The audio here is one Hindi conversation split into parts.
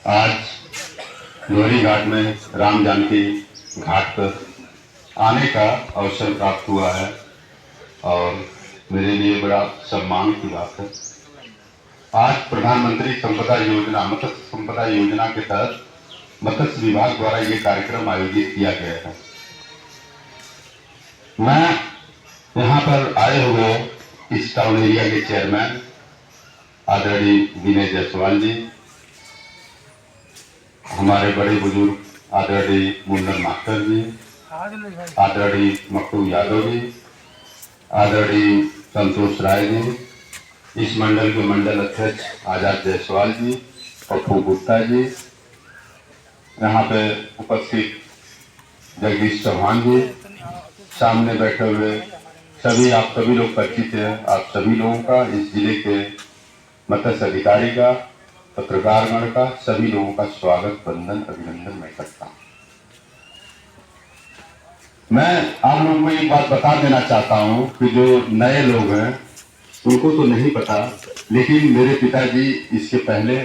आज लोहरी घाट में राम जानकी घाट पर आने का अवसर प्राप्त हुआ है और मेरे लिए बड़ा सम्मान की बात है। आज प्रधानमंत्री संपदा योजना, मत्स्य संपदा योजना के तहत मत्स्य विभाग द्वारा ये कार्यक्रम आयोजित किया गया है। मैं यहाँ पर आए हुए इस टाउन एरिया के चेयरमैन आदरणीय विनय जायसवाल जी, हमारे बड़े बुजुर्ग आदरणीय मुंडन मास्टर जी, आदरणीय मक्कू यादव जी, आदरणीय संतोष राय जी, इस मंडल के मंडल अध्यक्ष आजाद जायसवाल जी, पप्पू गुप्ता जी, यहाँ पे उपस्थित जगदीश चौहान जी, सामने बैठे हुए सभी आप सभी लोग परिचित हैं। आप सभी लोगों का, इस जिले के मत्स्य अधिकारी का, पत्रकारगण का, सभी लोगों का स्वागत, वंदन, अभिनंदन मैं करता हूँ। मैं आप लोगों को एक बात बता देना चाहता हूँ कि जो नए लोग हैं उनको तो नहीं पता, लेकिन मेरे पिताजी इसके पहले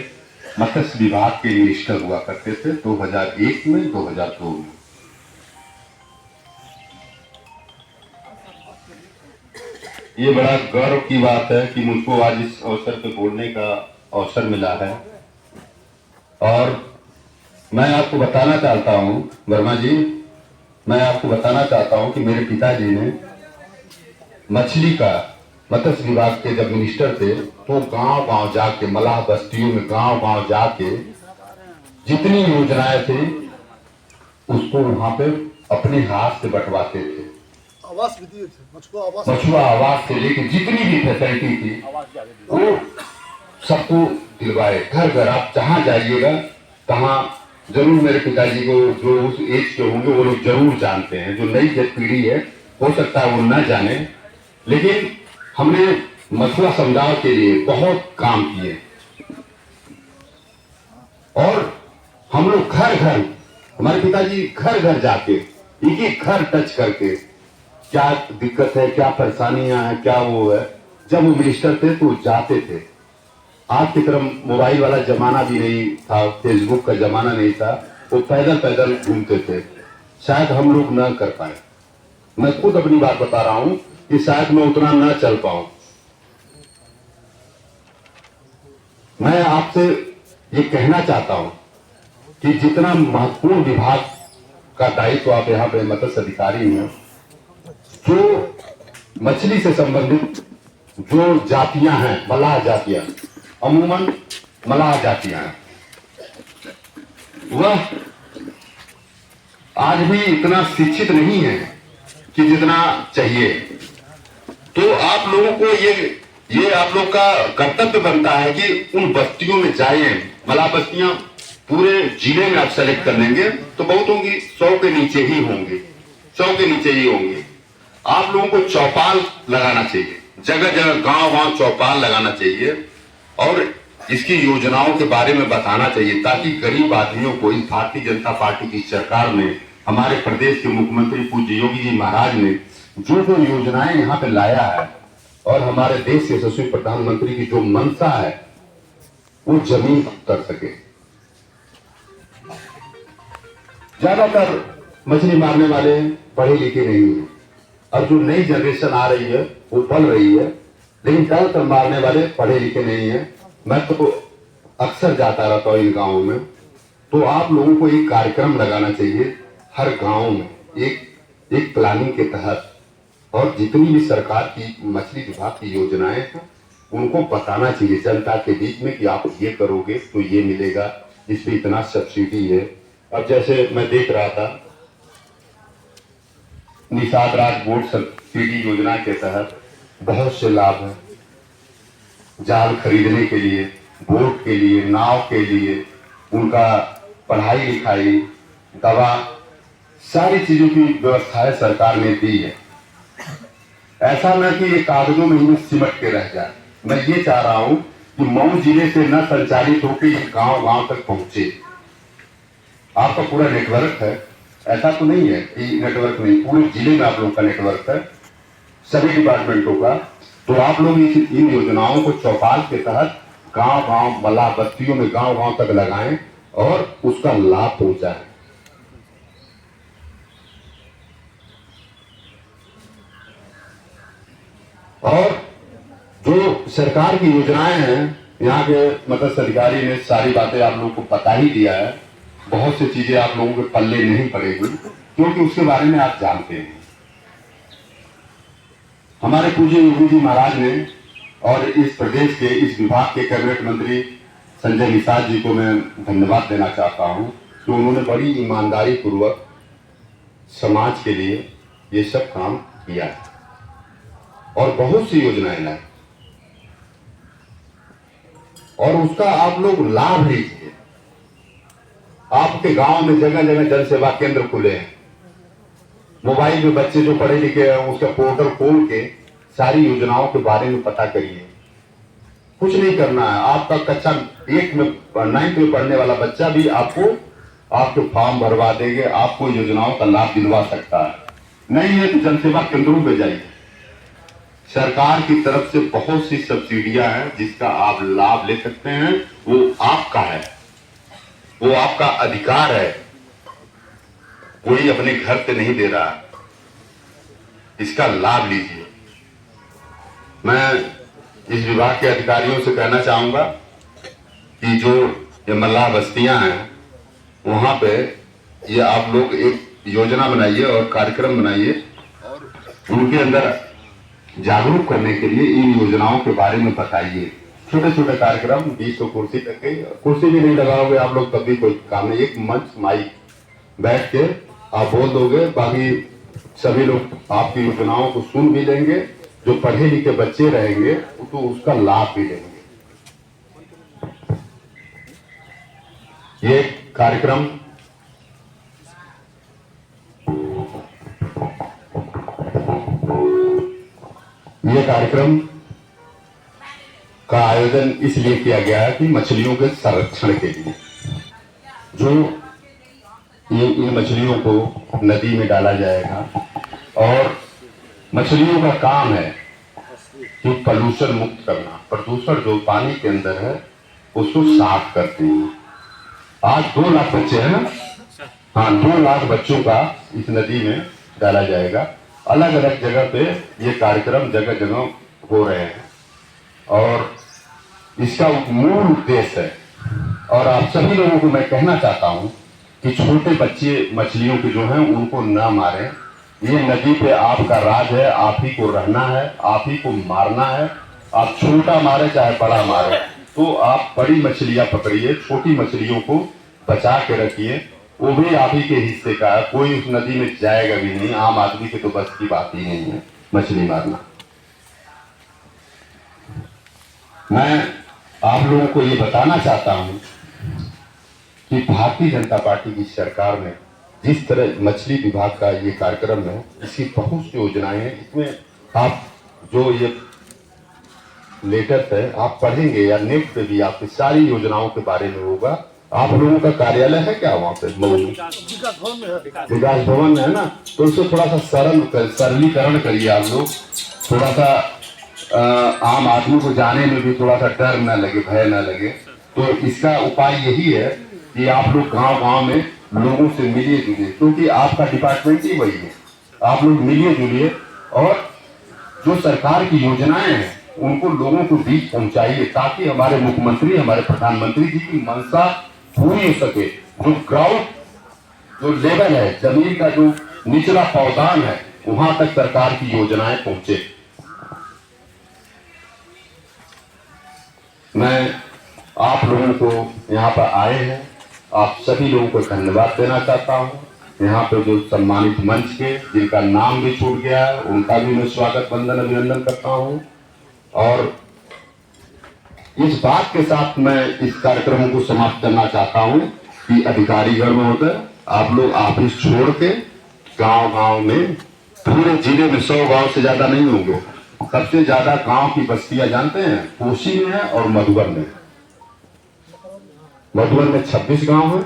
मत्स्य विभाग के मिनिस्टर हुआ करते थे 2001 में, 2002 में। ये बड़ा गौरव की बात है कि मुझको आज इस अवसर पे बोलने का अवसर मिला है। और मैं आपको बताना चाहता हूं, वर्मा जी, मैं आपको बताना चाहता हूं कि मेरे पिताजी ने मछली का, मत्स्य विभाग के जब मिनिस्टर थे तो गांव गांव जाके, मलाह बस्तियों में गांव गांव जाके जितनी योजनाएं थी उसको वहां पे अपने हाथ से बंटवाते थे। आवास भी दिए थे, मछुआ आवास से लेके जितनी भी फैसिलिटी थी वो सबको दिलवाए, घर घर। आप जहां जाइएगा तहां जरूर मेरे पिताजी को, जो उस एज के होंगे वो लोग जरूर जानते हैं। जो नई पीढ़ी है हो सकता है वो न जाने, लेकिन हमने मछुआ समुदाय के लिए बहुत काम किए और हम लोग घर घर, हमारे पिताजी घर घर जाके एक एक घर टच करके क्या दिक्कत है, क्या परेशानियां हैं, क्या वो है। जब वो मिनिस्टर थे तो जाते थे। आज की तरह मोबाइल वाला जमाना भी नहीं था, फेसबुक का जमाना नहीं था, वो पैदल पैदल घूमते थे। शायद हम लोग न कर पाए। मैं खुद अपनी बात बता रहा हूं कि शायद मैं उतना न चल पाऊं। मैं आपसे ये कहना चाहता हूं कि जितना महत्वपूर्ण विभाग का दायित्व आप यहाँ पे मत्स्य अधिकारी हैं, जो मछली से संबंधित जो जातियां हैं, मलाह जातियां, अमूमन मलाह जातियां हैं, वह आज भी इतना शिक्षित नहीं है कि जितना चाहिए। तो आप लोगों को ये आप लोग का कर्तव्य बनता है कि उन बस्तियों में जाएं। मलाह बस्तियां पूरे जिले में आप सेलेक्ट कर लेंगे तो बहुत होंगी, 100 के नीचे ही होंगी, 100 के नीचे ही होंगी। आप लोगों को चौपाल लगाना चाहिए, जगह जगह गांव गांव चौपाल लगाना चाहिए और इसकी योजनाओं के बारे में बताना चाहिए, ताकि गरीब आदमियों को इस भारतीय जनता पार्टी की सरकार ने, हमारे प्रदेश के मुख्यमंत्री पूज्य योगी जी महाराज ने जो जो योजनाएं यहाँ पे लाया है और हमारे देश के यशस्वी प्रधानमंत्री की जो मंशा है वो जमीन कर सके। ज्यादातर मछली मारने वाले पढ़े लिखे नहीं है, अब जो नई जनरेशन आ रही है वो पल रही है, लेकिन ज्यादातर मारने वाले पढ़े लिखे नहीं है। मैं तो अक्सर जाता रहता हूँ इन गांवों में, तो आप लोगों को एक कार्यक्रम लगाना चाहिए हर गांव में, एक प्लानिंग के तहत, और जितनी भी सरकार की मछली विभाग की योजनाएं हैं उनको बताना चाहिए जनता के बीच में कि आप ये करोगे तो ये मिलेगा, इसमें इतना सब्सिडी है। अब जैसे मैं देख रहा था निषाद राज बोट सब्सिडी योजना के तहत बहुत से लाभ हैं। जाल खरीदने के लिए, बोट के लिए, नाव के लिए, उनका पढ़ाई लिखाई, दवा, सारी चीजों की व्यवस्थाएं सरकार ने दी है। ऐसा न कि ये कागजों में ही सिमट के रह जाए। मैं ये चाह रहा हूं कि मऊ जिले से न संचालित होकर ये गांव गांव तक पहुंचे। आपका पूरा नेटवर्क है, ऐसा तो नहीं है कि नेटवर्क नहीं, पूरे जिले में आप लोगों का नेटवर्क है सभी डिपार्टमेंटों का। तो आप लोग इन योजनाओं को चौपाल के तहत गांव गांव, मलाह बस्तियों में गांव गांव तक लगाएं और उसका लाभ पहुंचा है। और जो सरकार की योजनाएं हैं, यहाँ के मत्स्य अधिकारी ने सारी बातें आप लोगों को बता ही दिया है। बहुत सी चीजें आप लोगों के पल्ले नहीं पड़ेगी, क्योंकि उसके बारे में आप जानते हैं। हमारे पूज्य योगी जी महाराज ने और इस प्रदेश के इस विभाग के कैबिनेट मंत्री संजय निषाद जी को मैं धन्यवाद देना चाहता हूं कि उन्होंने बड़ी ईमानदारी पूर्वक समाज के लिए ये सब काम किया है और बहुत सी योजनाएं लाई, और उसका आप लोग लाभ लीजिए। आपके गांव में जगह जगह जन सेवा केंद्र खुले हैं। मोबाइल में बच्चे जो पढ़े लिखे हैं उसका पोर्टल खोल के सारी योजनाओं के बारे में पता करिए। कुछ नहीं करना है, आपका कक्षा 1 में 9th में पढ़ने वाला बच्चा भी आपको आपके फॉर्म भरवा देंगे, आपको योजनाओं का लाभ दिलवा सकता है। नहीं है तो जन सेवा केंद्रों में जाइए। सरकार की तरफ से बहुत सी सब्सिडियां हैं जिसका आप लाभ ले सकते हैं। वो आपका है, वो आपका अधिकार है, कोई अपने घर से नहीं दे रहा। इसका लाभ लीजिए। मैं इस विभाग के अधिकारियों से कहना चाहूंगा कि जो ये मल्लाह बस्तियां हैं वहां पे ये आप लोग एक योजना बनाइए और कार्यक्रम बनाइए और उनके अंदर जागरूक करने के लिए इन योजनाओं के बारे में बताइए। छोटे छोटे कार्यक्रम 20 कुर्सी तक के, कुर्सी भी नहीं लगाओगे आप लोग तब भी कोई काम नहीं। एक मंच माइक बैठ के आप बोल दोगे, बाकी सभी लोग आपकी योजनाओं को सुन भी लेंगे। जो पढ़े लिखे बच्चे रहेंगे तो उसका लाभ भी लेंगे। ये कार्यक्रम का आयोजन इसलिए किया गया है कि मछलियों के संरक्षण के लिए। जो इन मछलियों को नदी में डाला जाएगा और मछलियों का काम है कि पॉल्यूशन मुक्त करना। प्रदूषण जो पानी के अंदर है उसको साफ करते हैं। आज 2 लाख बच्चे हैं ना, हाँ 2 लाख बच्चों का इस नदी में डाला जाएगा। अलग अलग जगह पे ये कार्यक्रम जगह जगह हो रहे हैं और इसका मूल उद्देश्य है। और आप सभी लोगों को मैं कहना चाहता हूं कि छोटे बच्चे मछलियों के जो हैं उनको ना मारें। ये नदी पे आपका राज है, आप ही को रहना है, आप ही को मारना है। आप छोटा मारे चाहे बड़ा मारे, तो आप बड़ी मछलियां पकड़िए, छोटी मछलियों को बचा के रखिए। वो भी आप ही के हिस्से का है, कोई उस नदी में जाएगा भी नहीं। आम आदमी के तो बस की बात ही नहीं है मछली मारना। मैं आप लोगों को ये बताना चाहता हूं कि भारतीय जनता पार्टी की सरकार में जिस तरह मछली विभाग का ये कार्यक्रम है, इसकी बहुत सी योजनाएं हैं। इसमें आप जो ये लेटर है आप पढ़ेंगे या नेट पे भी आपकी सारी योजनाओं के बारे में होगा। आप लोगों का कार्यालय है क्या वहाँ पे? विकास भवन में है ना, तो उसको थोड़ा सा सरलीकरण करिए आप लोग। थोड़ा सा आम आदमी को जाने में भी थोड़ा सा डर न लगे, भय न लगे। तो इसका उपाय यही है कि आप लोग गांव गांव में लोगों से मिलिए जुलिए, क्योंकि आपका डिपार्टमेंट ही वही है। आप लोग मिलिए जुलिए और जो सरकार की योजनाएं हैं उनको लोगों को बीच पहुंचाइए, ताकि हमारे मुख्यमंत्री, हमारे प्रधानमंत्री जी की मंशा पूरी हो सके। जो ग्राउंड जो लेवल है, जमीन का जो निचला पावदान है, वहां तक सरकार की योजनाएं पहुंचे। मैं आप लोगों को यहाँ पर आए हैं, आप सभी लोगों को धन्यवाद देना चाहता हूँ। यहाँ पे जो सम्मानित मंच के जिनका नाम भी छूट गया है उनका भी मैं स्वागत वंदन अभिनंदन करता हूँ। और इस बात के साथ मैं इस कार्यक्रम को समाप्त करना चाहता हूँ कि अधिकारीगण महोदय, आप लोग ऑफिस छोड़ के गांव गांव में, पूरे जिले में 100 गांव से ज्यादा नहीं होंगे, सबसे ज्यादा गांव की बस्तियां जानते हैं कोसी में है और मधुबन में। मधुबन में 26 गांव है।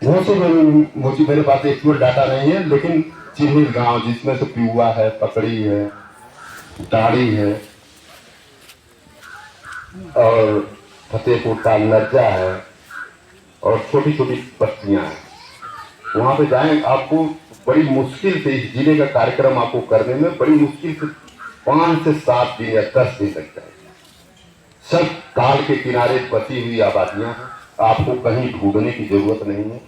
मोची मेरे पास एक्चुअल डाटा नहीं है, लेकिन चिन्हित गांव जिसमें से पिहुआ है, पकड़ी है, दाढ़ी है और फतेहपुर का लज्जा है और छोटी छोटी बस्तियां हैं, वहां पे जाएं, आपको बड़ी मुश्किल से इस जिले का कार्यक्रम आपको करने में बड़ी मुश्किल से 5 से 7 दिन या 10 दिन लगता है। सब ताल के किनारे बसी हुई आबादियां हैं, आपको कहीं ढूंढने की जरूरत नहीं है।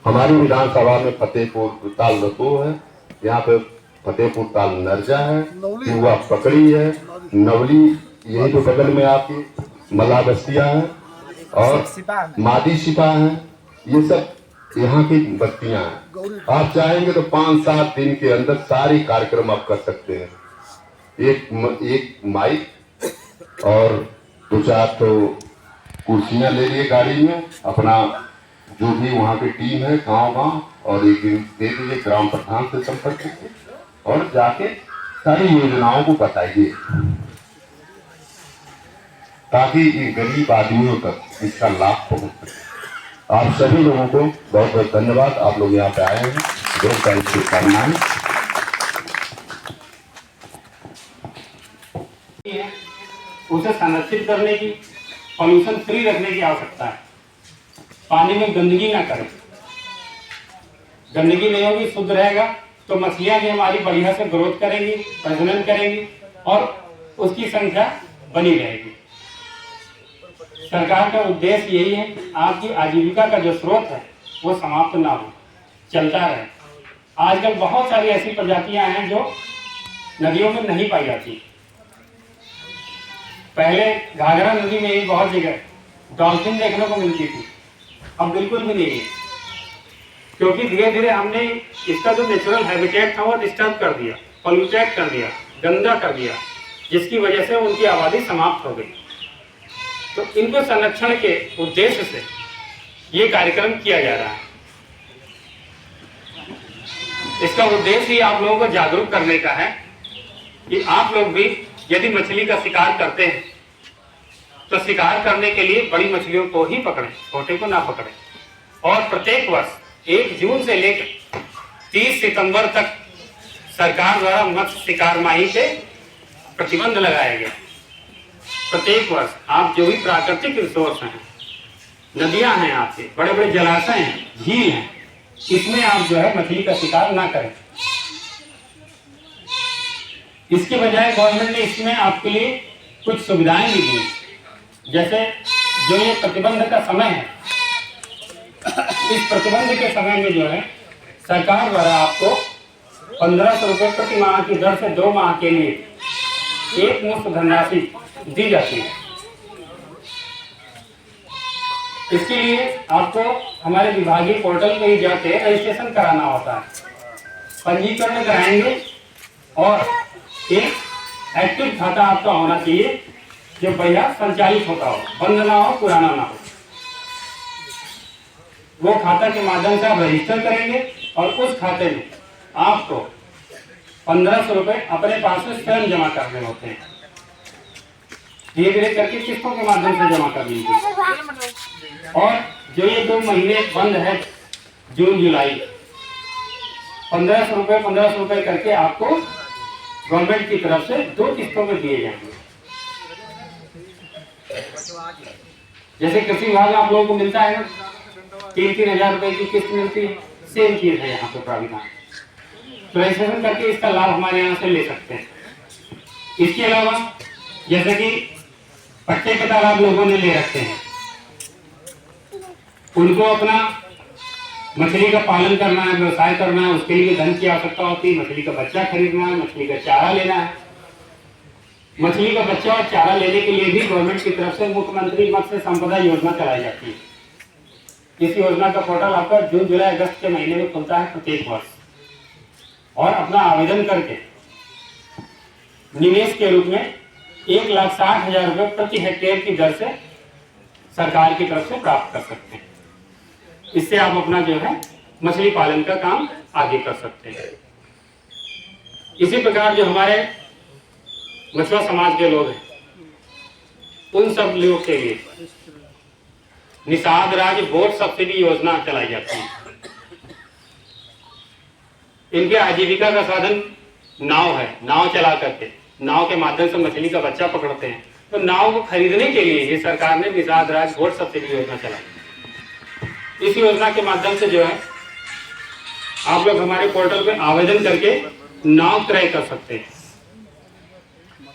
हमारी विधानसभा में फतेहपुर ताल रतो है, यहाँ पे फतेहपुर ताल नरजा है, युवा पकड़ी है, नवली यही तो बगल में आपकी मला बस्तियां हैं और मादी सिपा है, ये सब यहाँ की बस्तियां हैं। आप चाहेंगे तो 5-7 दिन के अंदर सारी कार्यक्रम आप कर सकते हैं। एक माइक और 2-4 तो कुर्सियां ले लिए गाड़ी में, अपना जो भी वहाँ की टीम है गांव और एक दिन दे दीजिए, ग्राम प्रधान से संपर्क कीजिए और जाके सारी योजनाओं को बताइए, ताकि ये गरीब आदमियों तक इसका लाभ पहुंच सके। आप सभी लोगों को बहुत बहुत धन्यवाद, आप लोग यहाँ पे आए हैं, बहुत सारी शुभकामनाएं। उसे संरक्षित करने की, पॉल्यूशन फ्री रखने की आवश्यकता है। पानी में गंदगी ना करें, गंदगी नहीं होगी, शुद्ध रहेगा तो मछलियां भी हमारी बढ़िया से ग्रोथ करेंगी, प्रजनन करेंगी और उसकी संख्या बनी रहेगी। सरकार का उद्देश्य यही है कि आपकी आजीविका का जो स्रोत है वो समाप्त ना हो, चलता रहे। आजकल बहुत सारी ऐसी प्रजातियां हैं जो नदियों में नहीं पाई जाती। पहले घाघरा नदी में ही बहुत जगह डॉल्फिन देखने को मिलती थी, अब बिल्कुल भी नहीं है, क्योंकि धीरे धीरे हमने इसका जो नेचुरल हैबिटेट था वो डिस्टर्ब कर दिया, पॉल्यूटेड कर दिया, गंदा कर दिया, जिसकी वजह से उनकी आबादी समाप्त हो गई। तो इनको संरक्षण के उद्देश्य से ये कार्यक्रम किया जा रहा है। इसका उद्देश्य ही आप लोगों को जागरूक करने का है कि आप लोग भी यदि मछली का शिकार करते हैं तो शिकार करने के लिए बड़ी मछलियों को ही पकड़ें, छोटे को ना पकड़ें। और प्रत्येक वर्ष 1 जून से लेकर 30 सितंबर तक सरकार द्वारा मत्स्य शिकार माही पे प्रतिबंध लगाया गया। प्रत्येक वर्ष आप जो भी प्राकृतिक रिसोर्स हैं, नदियां हैं, आपके बड़े बड़े जलाशय हैं, झील हैं, इसमें आप जो है मछली का शिकार ना करें। इसके बजाय गवर्नमेंट ने इसमें आपके लिए कुछ सुविधाएं भी दी, जैसे जो ये प्रतिबंध का समय है, इस प्रतिबंध के समय में जो है सरकार द्वारा आपको 1500 रुपये प्रति माह की दर से 2 माह के लिए एक मुफ्त धनराशि दी जाती है। इसके लिए आपको हमारे विभागीय पोर्टल पे ही जाके रजिस्ट्रेशन कराना होता है, पंजीकरण कराएंगे और एक एक्टिव खाता आपका होना चाहिए जो बढ़िया संचालित होता हो, बंद ना हो, पुराना ना हो। वो खाता के माध्यम से आप रजिस्टर करेंगे और उस खाते में आपको 1500 रुपये अपने पास से स्वयं जमा करने होते हैं। धीरे धीरे करके किस्तों के माध्यम से जमा कर लीजिए। और जो ये 2 महीने बंद है, जून जुलाई, 1500 रुपये करके आपको गवर्नमेंट की तरफ से 2 किस्तों में दिए जाएंगे। जैसे कृषि विभाग आप लोगों को मिलता है ना, 3-3 हजार रुपए की किस्त मिलती है, सेम चीज है यहाँ पे प्राविधान। तो रजिस्ट्रेशन करके इसका लाभ हमारे यहाँ से ले सकते हैं। इसके अलावा जैसे कि पट्टे के तालाब लोगों ने ले रखते हैं, उनको अपना मछली का पालन करना है, व्यवसाय करना है, उसके लिए धन की आवश्यकता होती है। मछली का बच्चा खरीदना है, मछली का चारा लेना है। मछली का बच्चा और चारा लेने के लिए भी गवर्नमेंट की तरफ से मुख्यमंत्री मत्स्य संपदा योजना चलाई जाती है। इस योजना का पोर्टल आपका जून जुलाई अगस्त के महीने में खुलता है प्रत्येक वर्ष, और अपना आवेदन करके निवेश के रूप में 1,60,000 रुपये प्रति हेक्टेयर की दर से सरकार की तरफ से प्राप्त कर सकते हैं। इससे आप अपना जो है मछली पालन का काम आगे कर सकते हैं। इसी प्रकार जो हमारे मछुआ समाज के लोग हैं, उन सब लोगों के लिए निषाद राज्य बोट सब्सिडी योजना चलाई जाती है। इनके आजीविका का साधन नाव है, नाव चला करके नाव के माध्यम से मछली का बच्चा पकड़ते हैं। तो नाव को खरीदने के लिए ये सरकार ने निषाद राज्य बोट सब्सिडी योजना चलाई। इस योजना के माध्यम से जो है आप लोग हमारे पोर्टल पे आवेदन करके नाव क्रय कर सकते हैं।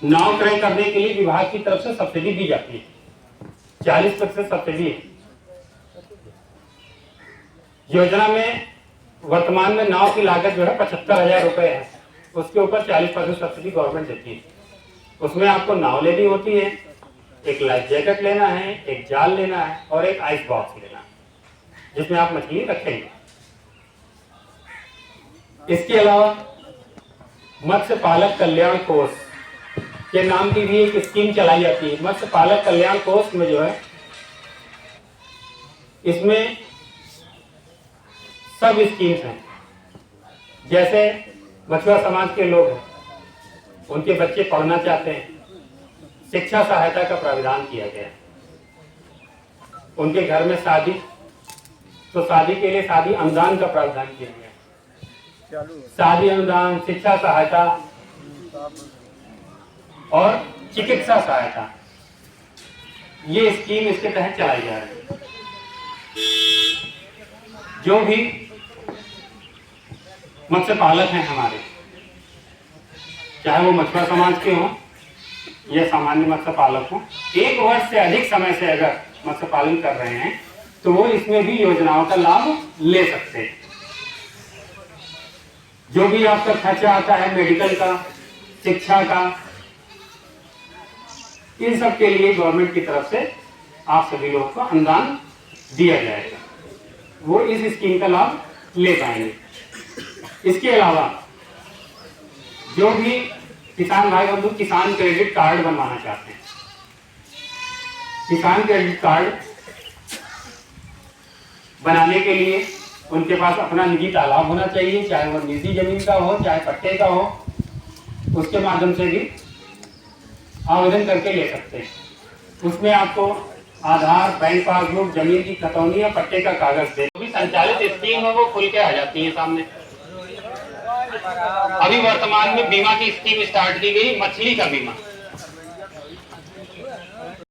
नाव क्रय करने के लिए विभाग की तरफ से सब्सिडी दी जाती है, 40% सब्सिडी है। योजना में वर्तमान में नाव की लागत जो है 75,000 रुपए है, उसके ऊपर 40% सब्सिडी गवर्नमेंट देती है। उसमें आपको नाव लेनी होती है, एक लाइफ जैकेट लेना है, एक जाल लेना है और एक आइस बॉक्स लेना है जिसमें आप मछली रखेंगे। इसके अलावा मत्स्य पालक कल्याण कोष के नाम की भी एक स्कीम चलाई जाती है। मत्स्य पालक कल्याण कोष में जो है इसमें सब स्कीम्स हैं। जैसे मछुआ समाज के लोग हैं, उनके बच्चे पढ़ना चाहते हैं, शिक्षा सहायता का प्रावधान किया गया है। उनके घर में शादी, तो शादी के लिए शादी अनुदान का प्रावधान किया गया है। शादी अनुदान, शिक्षा सहायता और चिकित्सा सहायता, ये स्कीम इसके तहत चलाई जा रही है। जो भी मत्स्य पालक हैं हमारे, चाहे वो मछुआ समाज के हों या सामान्य मत्स्य पालक हों, 1 वर्ष से अधिक समय से अगर मत्स्य पालन कर रहे हैं तो वो इसमें भी योजनाओं का लाभ ले सकते हैं। जो भी आपका खर्चा आता है मेडिकल का, शिक्षा का, इन सब के लिए गवर्नमेंट की तरफ से आप सभी लोगों को अनुदान दिया जाएगा, वो इस स्कीम का लाभ ले पाएंगे। इसके अलावा जो भी किसान भाई बंधु किसान क्रेडिट कार्ड बनवाना चाहते हैं, किसान क्रेडिट कार्ड बनाने के लिए उनके पास अपना निजी तालाब होना चाहिए, चाहे वो निजी जमीन का हो चाहे पट्टे का हो, उसके माध्यम से भी आवेदन करके ले सकते हैं। उसमें आपको आधार, बैंक पासबुक, जमीन की खतौनी या पट्टे का कागज दे। अभी संचालित स्कीम है वो खुल के आ जाती है सामने। अभी वर्तमान में बीमा की स्कीम स्टार्ट की गई, मछली का बीमा।